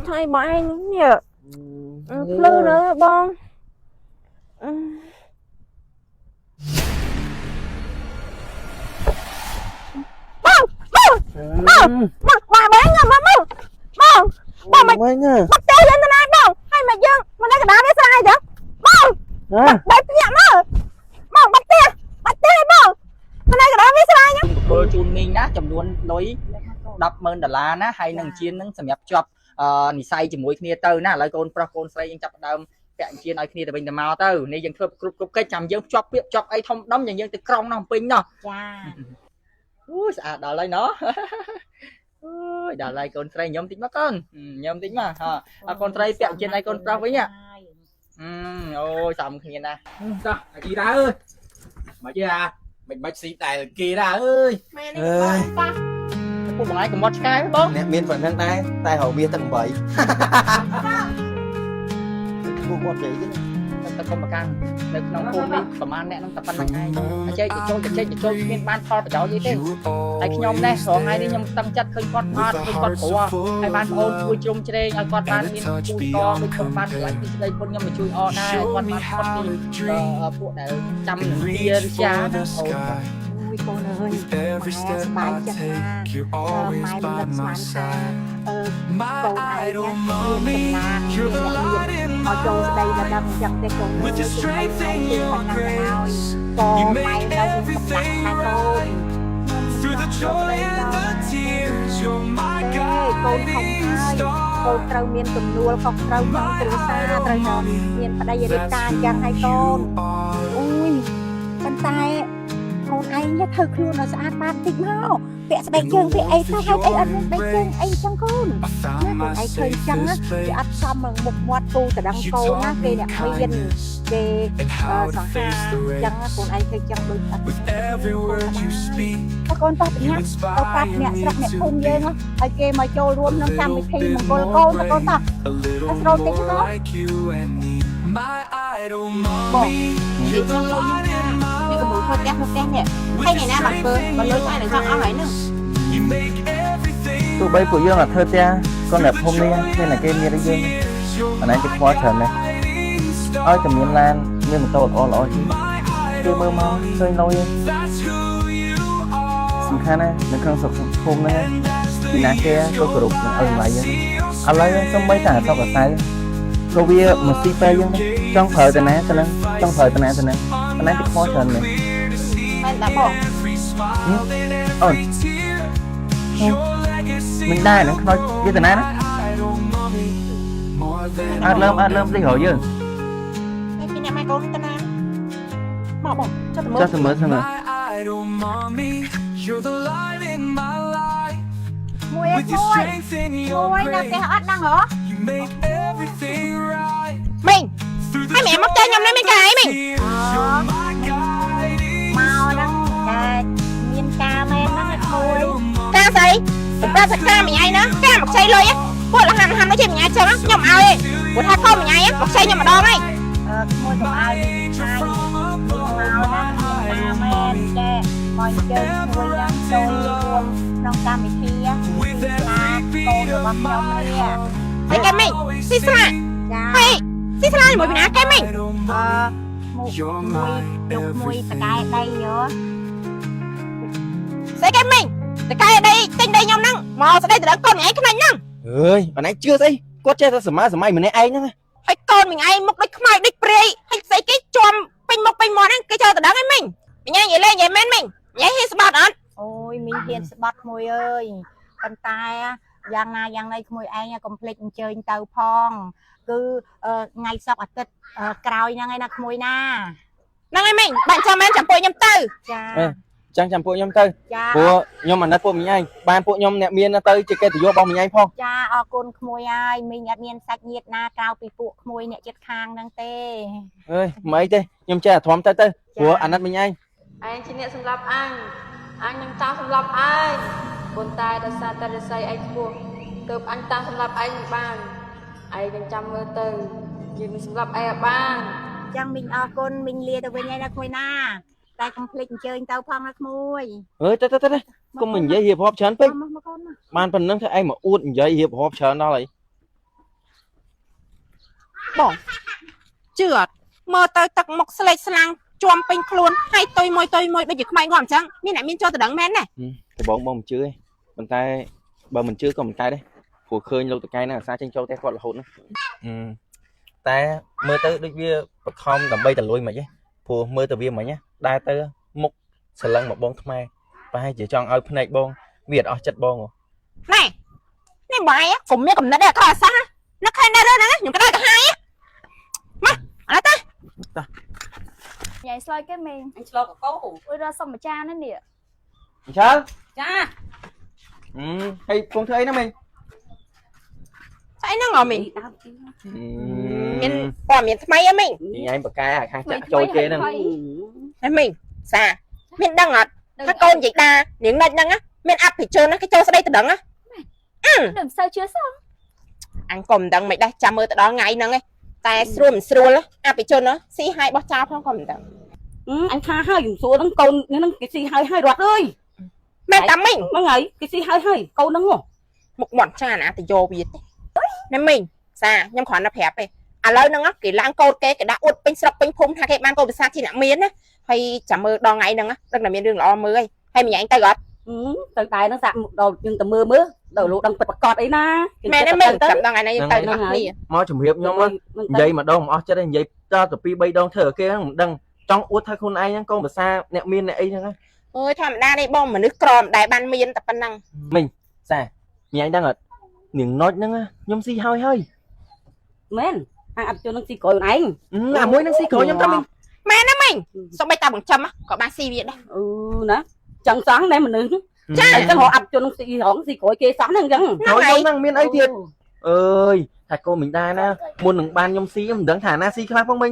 thay bài nhỉ lư nữa bông bà bán nha bà mày bắt tay lên tên ai bông hay mà dương mà lấy cái đá biết sai vậy bông bắt nhẹ bông bắt tay bông mà lấy cái đá biết sai nhá cô chun mình á chấm luôn lối đập mơn đà la ná hay nâng chiên nâng sầm nhập chọc nị say chỉ mũi kia tơ ná lại con pro con say chập đầm vẹn chiên ai kia từ bên màu tơ này dân cướp cái chầm dân chọc biết chọc ai thông đóng dân từ krong nó pin nó ui đào lại nó đào lại con say nhóm tính mà con nhóm tính mà con say vẹn trên ai con pro với nhá ôi sầm kia nè sao chị đã ơi mà chứ mình bạch xí tài kia ra ơi cô bằng ai cũng mất cái bố nè miên phần thân tay hậu bia tầng 7 cô con vậy chứ ta không mà can được nông thôn điประมาณ nè nó tập ban ngày chơi chơi miên ban thọ phải cháu gì thế ai khi nhom đây số ngày đi nhom tăng chất khơi con của ai ban ôn chui chung chơi ai con ban miên chui to với con ban lại đi đây con nhom mà chui o đây con ban đi phụ để chăm kia cha con ơi mẹ bài chẳng mai lần sáng câu này nhá miền họ trôi đây là đâm chẳng để con ơi chúng mày không đi bằng năng nào còn mày đâu cũng đặt hai con con không ai con trâu miền tùm nuôi không trâu không từ xa trâu nhỏ miền ở đây là đẹp ta chẳng hai con ui con tay con anh nhất thời luôn là sẽ ban tích máu vẽ sẽ đánh chân vẽ ấy sao hai ấy ăn đánh chân ấy chẳng con con ấy khơi trắng á thì ăn xong bằng một ngoặt cô từ đằng câu á cây nè miên cây sẵn ha trắng con ấy khơi trắng đôi các con tập nhá tao tập nè tập nè không dễ nó ai kê mà cho luôn nó chăm khi mà con nó con tập nó rồi tính nó bỏ cái mũi thôi kép nhỉ hay ngày nào bằng phơi bằng lối sai để cho áo ấy nữa tụi bay của dương là thơ tia con đẹp hôm nay nên là cái miên đấy dương anh ấy cái khoa trần này ơi cầm miên lan miên một tàu o lói chưa mơ mơ chơi nôi sừng khan này nó không sụp hôm nay thì nãy kia tôi cử đục lại anh lấy xong mấy thằng sau cả sai cô bia một xí pe dương trong thời từ nãy anh ấy cái khoa trần này anh đã bỏ mình đai nữa nói với tình án ăn lâm đi hỏi chứ khi nhà mai con tên án bỏ cho thử mới xem nào mùi nào cái họ đang hả mình hai mẹ móc tay nhầm lên bên cái mình màu đang miên ca men nó thôi ca gì ra thật ca mình ai nữa ca một xây lôi á cô là hành nói chuyện mình ai chơi á nhầm ao đi của hai con mình ai á một xây nhầm mà đo này môi của ai hai màu đang ca men kè mọi chơi môi đang trôi luôn nông ca mình thi á là cô được bấm nhau này thấy cái mình xí xa hay xí xa thì mỗi mình á cái mình mùi tà cay đây nữa sẽ cái mình tà cay ở đây tên đây nhau năng mò sẽ đây từ đó con nhảy cái này năng ơi bạn ấy chưa thấy có chơi ta sớm mai mình ai nữa hay con mình ai một đích mai đích prey hay sẽ cái chòm pin mò năng cái chơi từ đó cái mình nhảy vậy lên vậy men mình nhảy hi spot anh ôi mình hiện spot mùi ơi con tai á giang này mùi ai nha complete chơi tàu phong cứ ngày sau ở tết cào nha ngày nào mùi na năng em mình bạn cho men chẳng bội nhâm tư chẳng chẳng bội nhâm tư của nhom mà nó bội mình ai ban bội nhom nè miên nó tới chơi cái từ vô bông mình ai phong cha con mùi ai mình nhặt miên sạch nhiệt na cào bị phụ mùi nè chết khang năng tê ơi mấy tê nhom cha thóm tới của anh ăn mình ai anh chỉ nè sầm lấp anh nhâm tao sầm lấp anh buồn tai đã xa ta đã say anh buồn cướp anh tao sầm lấp anh ban ai đang chăm mơ từยืนสำหรับไอ้บ้าง chẳng mình con mình lia từ bên này là mùi na tại complete chơi tàu phong là mùi ơi tới con mình dễ hiệp họp chán phết ban phần nâng thế anh mà uốn dễ hiệp họp chán đó lại បងជឿអត់មើលទៅទឹកមុខស្លេកស្លាំងជាប់ពេញខ្លួនហើយតុយមួយដូចជាខ្មៅងាប់អញ្ចឹងមានអ្នកមានចូលទៅដឹងមែនទេ តែបងមិនជឿទេប៉ុន្តែបើមិនជឿក៏មិនកើតដែរព្រោះឃើញលោកតកែហ្នឹងអាសាចេញចូលតែគាត់រហូតណាតែមើលទៅដូចវាបខំដើម្បីតលួយមិនហ៎ព្រោះមើលទៅវាមិនហ៎ដែរទៅមុខស្រឡឹងមកបងខ្មែរប្រហែលជាចង់ឲ្យភ្នែកបងវាអត់អស់ចិត្តបង ណែនេះបាយកុំមានកំណត់ទេអត់អសោះនឹកឃើញនៅរឿងហ្នឹងខ្ញុំក៏ដល់ទៅហើយមកអត់ទេ ញ៉ៃស្លោយគេមេង anh lo có cô អុយរកសុំម្ចាស់នេះ អញ្ចឹង cha ហើយពងធ្វើអីណាមិញ ស្អីហ្នឹងអមីង đau មានព័ត៌មានថ្មីអមីង ញ៉ៃបកាខាងចាក់ចូលគេហ្នឹង ហើយមីងសាមានដឹងអត់ថាកូននិយាយដានាងនិចហ្នឹងមានអភិជនគេចូលស្ដីទៅដឹងណា đừng sao chưa xong អញក៏មិនដឹងមិនដែរចាំមើលទៅដល់ថ្ងៃហ្នឹងឯងតែស្រួលមិនស្រួលអភិជនស៊ីហើយបោះចោលផងក៏មិនដឹង anh tha hơi dùng xua nó câu nó cái gì hơi rót ơi មែនតាមីង nó ngấy cái gì hơi câu nó ngủ មុខមាត់ចាណាទៅយកវាទេណែមីងសាខ្ញុំគ្រាន់តែប្រាប់ទេឥឡូវហ្នឹងគេឡើងកោតគេដាក់អួតពេញស្រុកពេញភូមិថាគេបានកោតភាសាជាអ្នកមានណាហើយចាំមើលដល់ថ្ងៃហ្នឹងដឹងតែមានរឿងល្អមើលហើយមិញឯងទៅអត់ từ tài nó sạm một đầu nhưng tầm mưa mưa đầu lụt đang bật cọt ấy na មែនទេមីងចាំដល់ថ្ងៃហ្នឹងយើងទៅទាំងអស់គ្នា មកជំរាបខ្ញុំនិយាយម្ដងមិនអស់ចិត្តទេនិយាយតទៅ2 3ដងធ្វើឲ្យគេមិនដឹងចង់អួតថាខ្លួនឯងហ្នឹងកូនភាសាអ្នកមានអ្នកអីហ្នឹង អើយធម្មតានេះបងមនុស្សក្រមដែលបានមានតែប៉ុណ្ណឹង មិញសាញ៉ៃដឹងអត់នាងណុចហ្នឹងខ្ញុំស៊ីហើយ men ăn ăn cho nó xì cối anh អាមួយនឹងស៊ីក្រោយខ្ញុំទៅមិញ មែនណាមីងសូម្បីតែបង្ចំក៏បានស៊ីវាដែរ nè chẳng sáng này mình nữ ចា chẳng họ ập cho nó xì cối kê sáng này chẳng ក្រោយខ្ញុំហ្នឹងមានអីទៀតអើយថាកូនមិញដែរណាមុននឹងបានខ្ញុំស៊ីមិនដឹងថាណាស៊ីខ្លះផងមិញ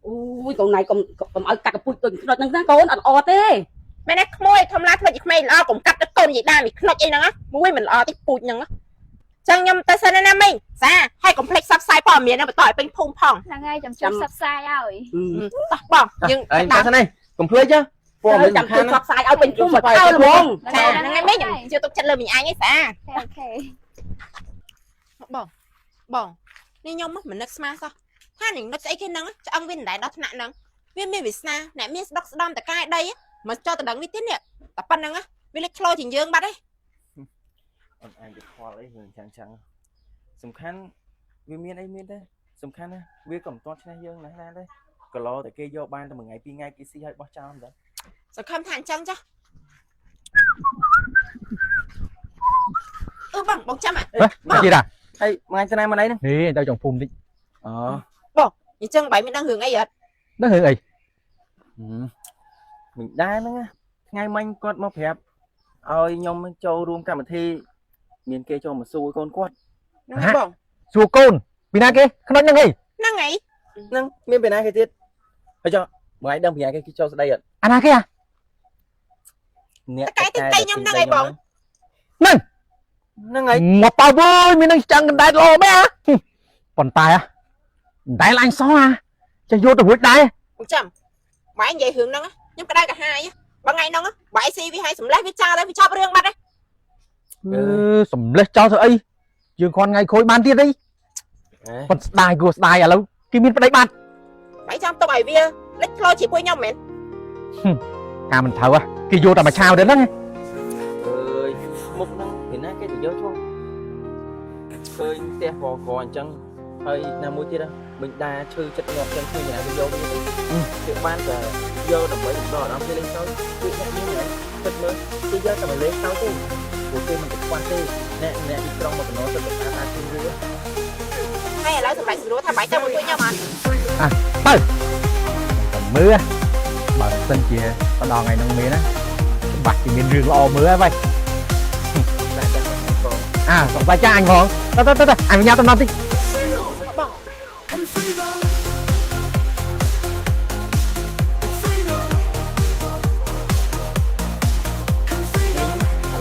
ui con này còn ở cắt pui tuần rồi năng con ăn o thế មែនទេក្មួយធម្មតាធ្វើជាក្មេងល្អកុំកាត់ទឹកកូននិយាយដែរមីខ្នុចអីហ្នឹងមួយមិនល្អតិចពូជហ្នឹងចឹងខ្ញុំទៅសិនណាមីងសាហើយកុំភ្លេច Subscribe ព័ត៌មានបន្តឲ្យពេញភូមិផង là ngay chấm chấm sắp sai rồi តោះបងយើង អីតាមនេះកុំភ្លេចណាពួកមិញ chẳng ខាង chụp sắp sai ở bên chung mà tao luôn ចាហ្នឹងហើយមីងខ្ញុំជឿទុកចិត្តលើមីងឯងឯងសា ok បងនេះខ្ញុំមិននឹកស្មានសោះថានឹងនឹកស្អីគេហ្នឹងឆ្អឹងវាមិនដែរដល់ថ្នាក់ហ្នឹងវាមានវាសនាអ្នកមានស្ដុកស្ដំតកាយដីមកចោលទៅដឹងវាទៀតនេះតែប៉ុណ្្នឹងវាលេចឆ្លោជាងយើងបាត់ហើយ អត់អាចទៅខ្វល់អីរឿងចឹងសំខាន់វាមានអីមានទេសំខាន់ណាវាក៏មិនទាន់ឆ្នះយើងណាស់ណាទេគីឡូតែគេយកបានតែមួយថ្ងៃពីរថ្ងៃគេស៊ីឲ្យបោះចោលមិនដឹង សង្ឃឹមថាអញ្ចឹងចាបងចាំ មកទៀតហើយថ្ងៃស្នេហ៍មកណៃហ្នឹង នេះទៅចុងភូមិតិច អូ អញ្ចឹងបាយមានដឹងរឿងអីអត់ ដឹងរឿងអី មិនដែរហ្នឹងថ្ងៃមិញគាត់មកប្រាប់ឲ្យខ្ញុំចូលរួមកម្មវិធីមានគេចូលមកសួរកូនគាត់ ហ្នឹងបង សួរកូនពីណាគេខ្នុចហ្នឹងអី ហ្នឹងហើយ ហ្នឹងមានពីណាគេទៀតហើយចុះបងឯងដឹងពីណាគេចូលស្ដីអត់ អាណាគេអា អ្នក តកាយទឹកដីខ្ញុំហ្នឹងហើយបង ហ្នឹងហើយ មកប៉ាវើយមាននឹងចាំងកណ្ដែតលោមែអាប៉ុន្តែតែឡាញ់សោះចេះយកទៅរួចដែរ បងចាំបាយនិយាយរឿងហ្នឹងខ្ញុំក្តៅកាហាយបងថ្ងៃហ្នឹងបាយស៊ីវាឲ្យសម្លេះវាចោលហើយវាចប់រឿងបាត់ហើយ សំលេះចោលធ្វើអីយើងគ្រាន់ថ្ងៃខូចបានទៀតអីប៉ុន្តែស្ដាយគួរស្ដាយឥឡូវគេមានប្តីបាត់ បាយចាំទុកឲ្យវាលេចឆ្លោជាមួយខ្ញុំមែន ការមិនត្រូវគេយកតែមួយឆាវទៅហ្នឹង អើយមុខហ្នឹងពីណាគេទៅយកឈ្មោះឃើញផ្ទះកកអញ្ចឹងហើយណាមួយទៀតមិញដាឈឺចិត្តងាប់ចឹងឃើញណាទៅយកវាគេបានតែយកដើម្បីដកអារម្មណ៍គេលេងទៅគឺអ្នកមានហ្នឹងគិតមើលគេយកតែមកលេងទៅទេព្រោះគេមិនខ្វះទេអ្នកទីក្រុងមកតំណទៅទៅថាជឿវា ហើយឥឡូវសម្រាប់ស្រួលថាបាយទៅមួយខ្ញុំអត់ ទៅមើលបើសិនជាទៅដល់ថ្ងៃហ្នឹងមានណាបាច់ជាមានរឿងល្អមើលហើយ តែចាំហ្នឹងផង សង្ស័យចាអញផងទៅអញញ៉ាំតំណតិច បង ឥ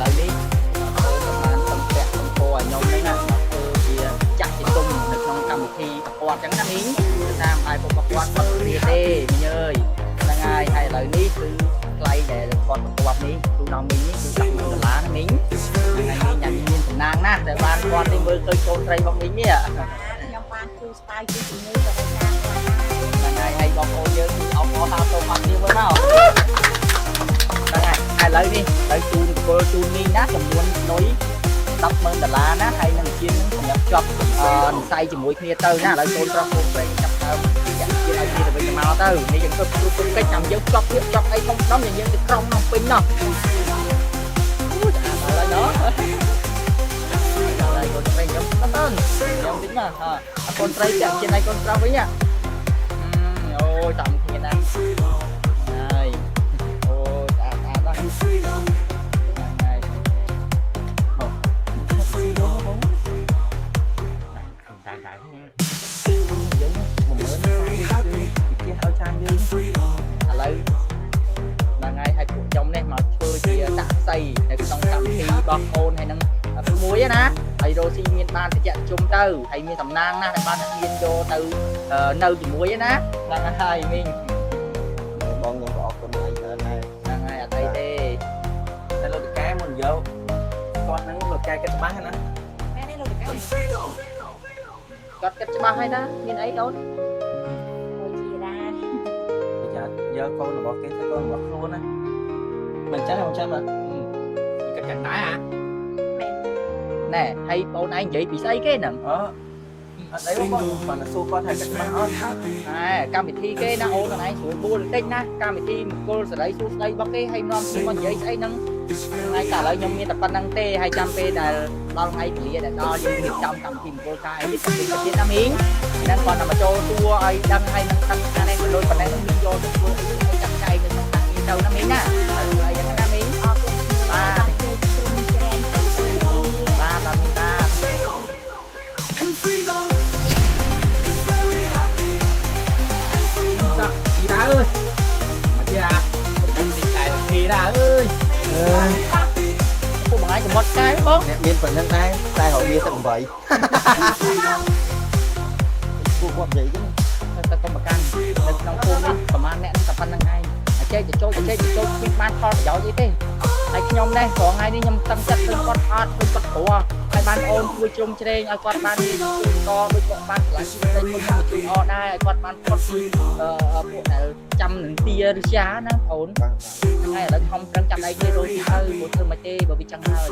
ឡូវនេះបានសំពាក់សំពោឲ្យខ្ញុំហ្នឹងណាធ្វើជាចាក់ជាទុំនៅក្នុងកម្មវិធីប្រកួតអញ្ចឹងណាមីងតាមបាយប្រកួតគាត់គ្រាទេមីងអើយហ្នឹងហើយហើយឥឡូវនេះគឺថ្លៃដែលគាត់ប្រកួតនេះគឺដល់មីងនេះគឺ$10,000ណាមីងថ្ងៃនេះញ៉ាំមានសំណាងណាស់តែបានគាត់នេះមើលឃើញកូនស្រីរបស់មីងនេះ បងប្អូនយើងអបអរតាមតោមកគ្នាមើលមកហ្នឹងហើយឥឡូវនេះទៅជូនគោលជូននេះណាចំនួនលុយ$10,000ណាហើយនឹងជានឹងសម្រាប់ជាប់និស័យជាមួយគ្នាទៅណាឥឡូវកូនប្រុសកូនស្រីចាប់ដើមជាឲ្យគ្នាទៅវិញទៅមកទៅនេះយើងគ្រប់កិច្ចចាំយើងចប់ទៀតចប់អីធំដុំយើងទៅក្រុមក្នុងពេញណោះអូយអាឡើយណោះហើយកូនស្រីខ្ញុំទៅខ្ញុំតិចណាកូនស្រីចាក់ជាឲ្យកូនប្រុសវិញអូយតាមគ្នាណាហើយអូយស្អាតស្អាតដល់ហើយឥឡូវដល់ថ្ងៃឲ្យពួកខ្ញុំនេះមកធ្វើជាតាក់សីនៅក្នុងកម្មវិធីរបស់អូនហើយនឹងក្មួយណាហើយរ៉ូស៊ីមានបានតិចជុំទៅហើយមានតំណាងណាដែលបានមានយកទៅនៅជាមួយណាហ្នឹងហើយមីងបងខ្ញុំក៏អរគុណហើយហ្នឹងហើយអត់អីទេតែលោកកែមុនយកគាត់ហ្នឹងលោកកែគិតច្បាស់ណាមែនទេលោកកែគាត់គិតច្បាស់ហើយណាមានអីអូនយកកូនរបស់គេទៅកូនរបស់ខ្លួនណាមិនចឹងមិនចឹងមើលគេកាត់ដែរណែហើយបងឯងនិយាយពីស្អីគេហ្នឹងអត់អីបងបានសួរគាត់ថាគាត់ច្បាស់អត់កម្មវិធីគេណាអូនឯងស្រួលបួលបន្តិចណាកម្មវិធីមង្គលសេរីសួស្ដីរបស់គេហើយនាំខ្ញុំមកនិយាយស្អីហ្នឹងថ្ងៃតែឥឡូវខ្ញុំមានតែប៉ុណ្្នឹងទេហើយចាំពេលដែលដល់ថ្ងៃពលាដែលដល់យើងរៀបចំកម្មវិធីមង្គលការអីទៀតណាមីងហ្នឹងគាត់មកចូលទួឲ្យដឹងហើយនឹងថានេះក៏ដូចប៉ុណ្ណេះនឹងមានយកទៅធ្វើអីចាក់ចែងនៅក្នុងតានេះទៅណាមីងណាហើយយ៉ាងណាមីងអរគុណបាទបាទមីងបាទជីតាអើយមកជាខ្ញុំទីតែធីតាអើយពួកបងឯងកំត់កែបងមានប៉ុណ្្នឹងដែរតែរកវាទៅ8ពួកគាត់និយាយចឹងតែកុំប្រកាន់នៅក្នុងភូមិនេះប្រហែលអ្នកតែប៉ុណ្្នឹងឯងចេះទៅចូលគ្មានបានផលប្រយោជន៍អីទេហើយខ្ញុំនេះព្រោះថ្ងៃនេះខ្ញុំតឹងចិត្តទៅគាត់អត់គាត់ព្រោះហើយបានអូនជួយជ្រុំជ្រែងឲ្យគាត់បានរៀនកដូចគាត់បានឆ្លាញ់ស្ដីមុនខ្ញុំជួយអដែរឲ្យគាត់បានគាត់ពីពួកដែលចាំនឹងទាឬជាណាអូនហ្នឹងហើយឥឡូវខ្ញុំប្រឹងចាំដៃគ្នារួចទៅមកធ្វើមកទេបើវាចឹងហើយ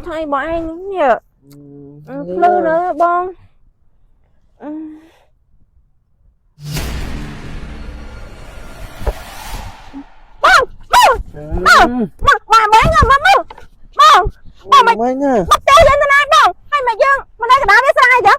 ថៃបងឯងនេះភ្លឺលើបងបងបងមកមកទៅយើងទៅណាបងហើយមកយើងមកនៅកណ្ដាលវាស្រ័យចឹង